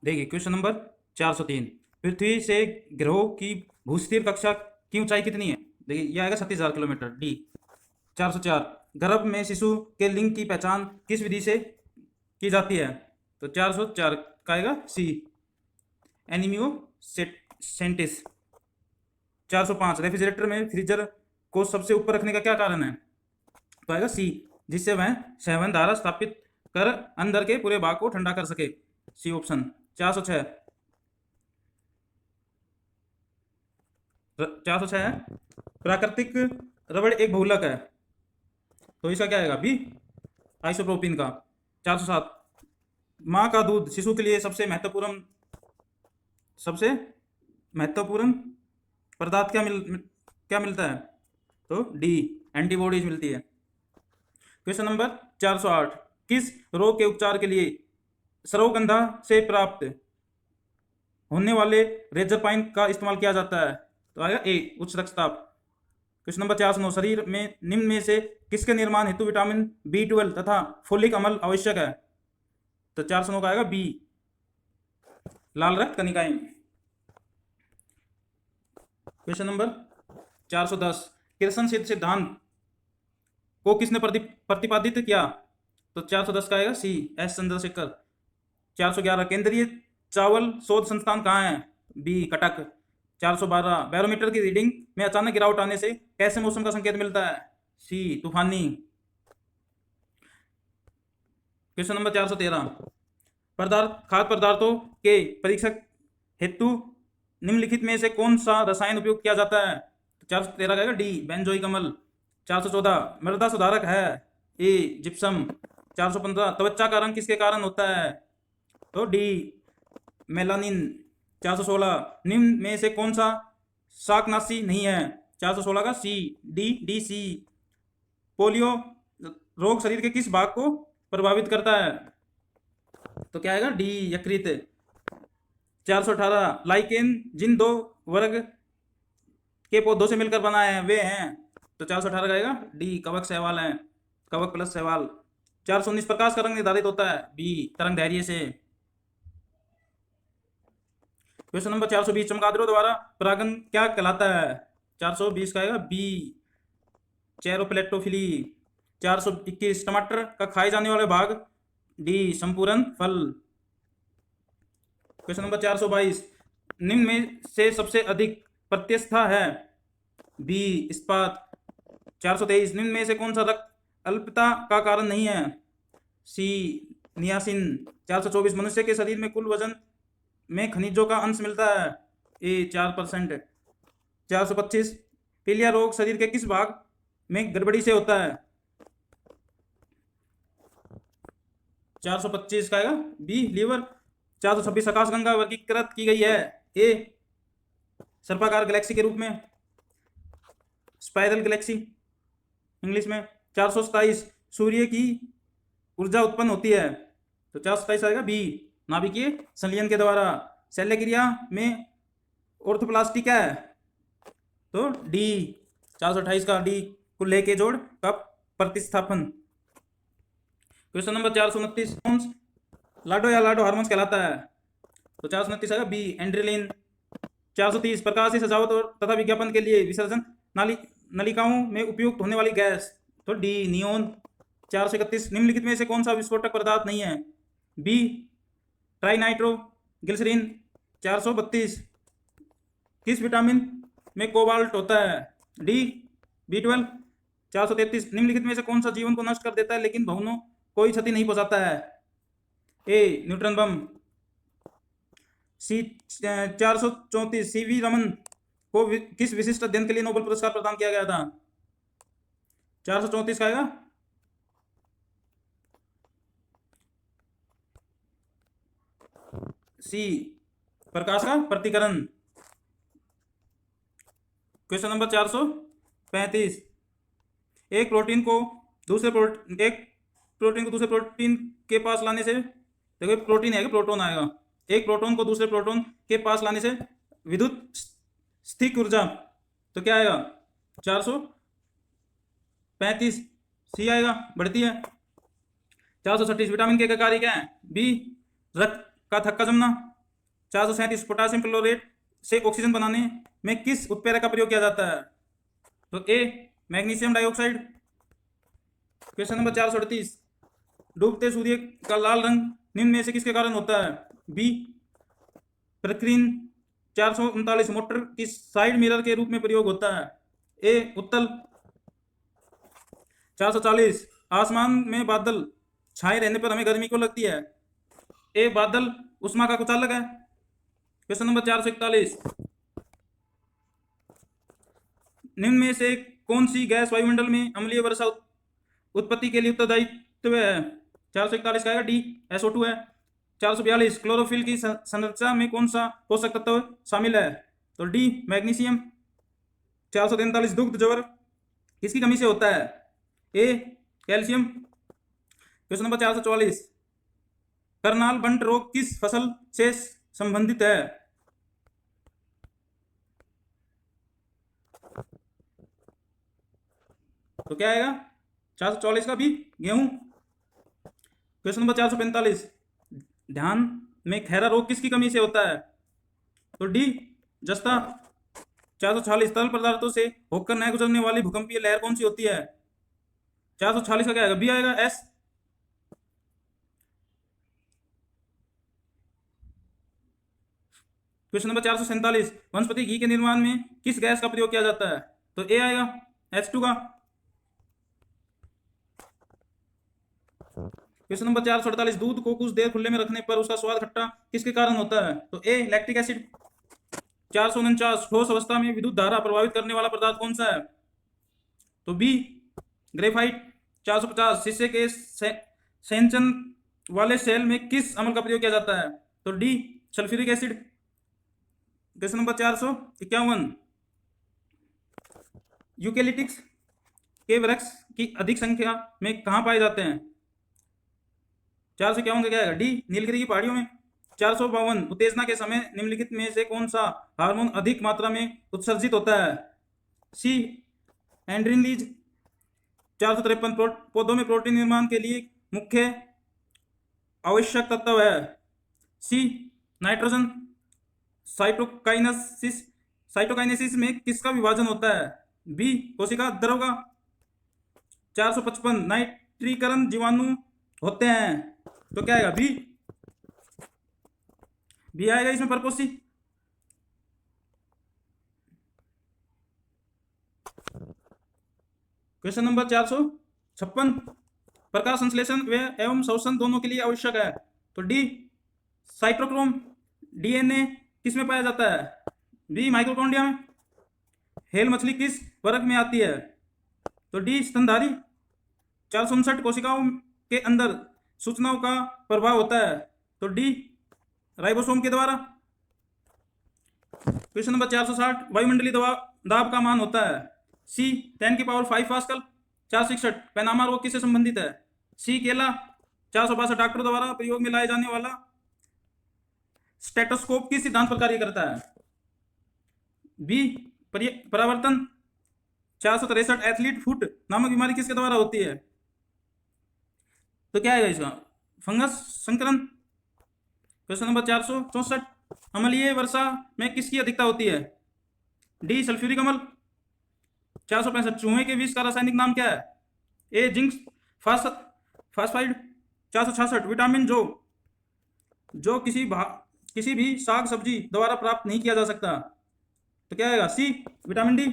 देखिए question number 403। पृथ्वी से ग्रहों की भूस्थिर कक्षा की ऊंचाई कितनी है? देखिए यह आएगा 37,000 किलोमीटर। डी। 404। गर्भ में शिशु के लिंग की पहचान किस विधि से की जाती है? तो 404 का आएगा सी, एनीमियो सेंटिस। 405। रेफ्रिजरेटर में फ्रीजर को सबसे ऊपर रखने का क्या कारण है? तो आएगा सी, जिससे वह संवहन धारा स्थापित कर अंदर के पूरे भाग को ठंडा कर सके। C option. 406। 406 है प्राकृतिक रबड़ एक बहुलक है, तो इसका क्या आएगा? बी, आइसोप्रोपिन का। 407। माँ का दूध शिशु के लिए सबसे महत्वपूर्ण पदार्थ क्या मिलता है? तो डी, एंटीबॉडीज मिलती है। Question number 408। किस रोग के उपचार के लिए सर्वगंधा से प्राप्त होने वाले रेजरपाइन का इस्तेमाल किया जाता है? तो आएगा ए, उच्च रक्तचाप। Question number 409। शरीर में निम्न में से किसके निर्माण हेतु विटामिन B12 तथा फोलिक अम्ल आवश्यक है? तो 409 का आएगा बी, लाल रक्त कनिकाएं। Question number 410। किरसन सिद्धांत को किसने प्रतिपादित किया? तो 410 का आएगा सी, एस चंद्रशेखर। 411। केंद्रीय चावल शोध संस्थान कहाँ है? बी, कटक। 412। बैरोमीटर की रीडिंग में अचानक गिरावट आने से कैसे मौसम का संकेत मिलता है? सी, तूफानी। Question number 413। खाद्य पदार्थों के परीक्षक हेतु निम्नलिखित में से कौन सा रसायन उपयोग किया जाता है? तो 413 का डी, बेंजोइक अम्ल। 414। मृदा सुधारक है? ए, जिप्सम। 415। त्वचा का रंग किसके कारण होता है? तो डी, मेलानिन। 416। निम्न में से कौन सा शाकनाशी नहीं है? 416 का सी, डी सी। पोलियो रोग शरीर के किस भाग को प्रभावित करता है? तो क्या आएगा? डी, यकृत। 418। लाइकेन जिन दो वर्ग के पौधों से मिलकर बना है वे हैं? तो 418 का आएगा डी, कवक शैवाल है, कवक प्लस शैवाल। 419। प्रकाश का रंग निर्धारित होता है? बी, तरंग दैर्ध्य से। Question number 420। चमगादड़ों द्वारा परागण क्या कहलाता है? 420 का आएगा बी, चेरोप्लेक्टोफिली। 421। टमाटर का खाए जाने वाले भाग? डी, संपूर्ण फल। Question number 422। निम्न में से सबसे अधिक प्रत्यस्थता है? बी, इस्पात। 423। निम्न में से कौन सा रक्त अल्पता का कारण नहीं है? सी, नियासिन। 424। मनुष्य के शरीर में कुल वजन में खनिजों का अंश मिलता है? ए, 4%। 425। पीलिया रोग शरीर के किस भाग में गड़बड़ी से होता है? 425 का आएगा बी, लीवर। 426। आकाशगंगा वर्गीकृत की गई है? ए, सर्पाकार गैलेक्सी के रूप में, स्पाइरल गैलेक्सी इंग्लिश में। 427। सूर्य की ऊर्जा उत्पन्न होती है? तो 427 आएगा बी, नाभिकीय संलयन के द्वारा। शल्य क्रिया में ऑर्थोप्लास्टी क्या है? तो डी, 428 का डी, कुल्हे के जोड़ का प्रतिस्थापन। Question number 429। लाडो या लाडो हार्मोन्स कहलाता है? तो 429 आएगा बी, एंड्रेलिन। 430। प्रकाश से सजावट और तथा विज्ञापन के लिए विसर्जन नलिकाओं में उपयुक्त होने वाली गैस? तो डी, नियोन। 431। निम्नलिखित में से कौन सा विस्फोटक पदार्थ नहीं है? B, trinitro glycerine. 432। किस विटामिन में कोबाल्ट होता है? D, B12। 433। निम्नलिखित में से कौन सा जीवन को नष्ट कर देता है लेकिन भवनों कोई क्षति नहीं पहुंचाता है? ए, न्यूट्रन बम। सी, 434। सीवी रमन को किस विशिष्ट अध्ययन के लिए नोबेल पुरस्कार प्रदान किया गया था? 434 का आएगा सी, प्रकाश का प्रतिकरण। Question number 435। एक प्रोटीन को दूसरे प्रोटीन के पास लाने से, देखो प्रोटीन है कि प्रोटॉन आएगा, एक प्रोटॉन को दूसरे प्रोटॉन के पास लाने से विद्युत स्थितिक ऊर्जा, तो क्या आएगा? 435 सी आएगा, बढ़ती है। 436। विटामिन के कार्य क्या है? बी, रक्त का थक्का जमना। 437 पोटासियम क्लोरेट से ऑक्सीजन बनाने में किस उत्प्रेरक का प्रयोग किया जाता है? तो ए मैग्नीशियम डाइऑक्साइड। क्वेश्चन नंबर 438, डूबते सूर्य का लाल रंग निम्न में से किसके कारण होता है? बी प्रकीर्णन। 439 मोटर की साइड मिरर के रूप में प्रयोग होता है। ए उत्तल। 440 आसमान में बादल छाए रहने पर हमें गर्मी क्यों लगती है? ए बादल उष्मा का कुचालक है। क्वेश्चन नंबर 441, निम्न में से कौन सी गैस वायुमंडल में अम्लीय वर्षा उत्पत्ति के लिए उत्तरदायित्व है? 441 का आएगा डी SO2 है। 442 क्लोरोफिल की संरचना में कौन सा पोषक तत्व शामिल है? तो डी मैग्नीशियम। 443 दुग्ध जवर किसकी कमी से होता है? A calcium. Question number 444, Karnal bunt रोग किस फसल से संबंधित है? तो क्या आएगा 444 का भी? गेहूं। क्वेश्चन नंबर 445, ध्यान में खैरा रोग किसकी कमी से होता है? तो डी जस्ता। 446 तरल पदार्थों से होकर न गुजरने वाली भूकंपीय लहर कौन सी होती है? 446 का क्या आएगा? बी आएगा एस। क्वेश्चन नंबर 447, वनस्पति घी के निर्माण में किस गैस का प्रयोग किया जाता है? तो ए आएगा H2 का। क्वेश्चन नंबर 448, दूध को कुछ देर खुले में रखने पर उसका स्वाद खट्टा किसके कारण होता है? तो ए लैक्टिक एसिड। 449, ठोस अवस्था में विद्युत धारा प्रभावित करने वाला पदार्थ कौन सा है? तो बी ग्रेफाइट। 450, शीशे के सेंचन वाले सेल में किस अम्ल का प्रयोग किया जाता है? तो D sulphuric acid. Question number 451, eucalyptus के वृक्ष की अधिक संख्या में कहाँ पाए जाते हैं? 451 का क्या आएगा? डी नीलगिरी की पहाड़ियों में। 452, उत्तेजना के समय निम्नलिखित में से कौन सा हार्मोन अधिक मात्रा में उत्सर्जित होता है? सी एंड्रिनलीज। 453, पौधों में प्रोटीन निर्माण के लिए मुख्य आवश्यक तत्व है? सी नाइट्रोजन। साइटोकाइनेसिस में किसका विभाजन होता है? बी कोशिका द्रव का। 455, नाइट्रीकरण जीवाणु होते हैं। तो क्या आएगा? बी। बी आएगा इसमें परपोसी। क्वेश्चन नंबर 456, प्रकाश संश्लेषण एवं शोषण दोनों के लिए आवश्यक है। तो डी साइटोक्रोम। डीएनए किस में पाया जाता है? बी माइटोकॉन्ड्रिया में। हेल मछली किस वर्ग में आती है? तो डी स्तनधारी। 459, कोशिकाओं के अंदर सूचनाओं का प्रभाव होता है। तो डी राइबोसोम के द्वारा। क्वेश्चन नंबर 460, वायुमंडलीय दाब का मान होता है? सी 10⁵ पास्कल। 461, पैनामा रोग किससे संबंधित है? सी केला। 462, डॉक्टरों द्वारा प्रयोग में लाए जाने वाला स्टेटोस्कोप किस सिद्धांत पर कार्य करता है? बी परावर्तन। 463, एथलीट फुट नामक बीमारी किसके द्वारा होती है? तो क्या है इसका? फंगस संकरण। क्वेश्चन नंबर 464, अम्लीय वर्षा में किसकी अधिकता होती है? डी सल्फ्यूरिक अम्ल। 465, चूहे के विष का रासायनिक नाम क्या है? ए जिंक फास्फाइड। 466, विटामिन जो किसी भी साग सब्जी द्वारा प्राप्त नहीं किया जा सकता। तो क्या आएगा? C vitamin D.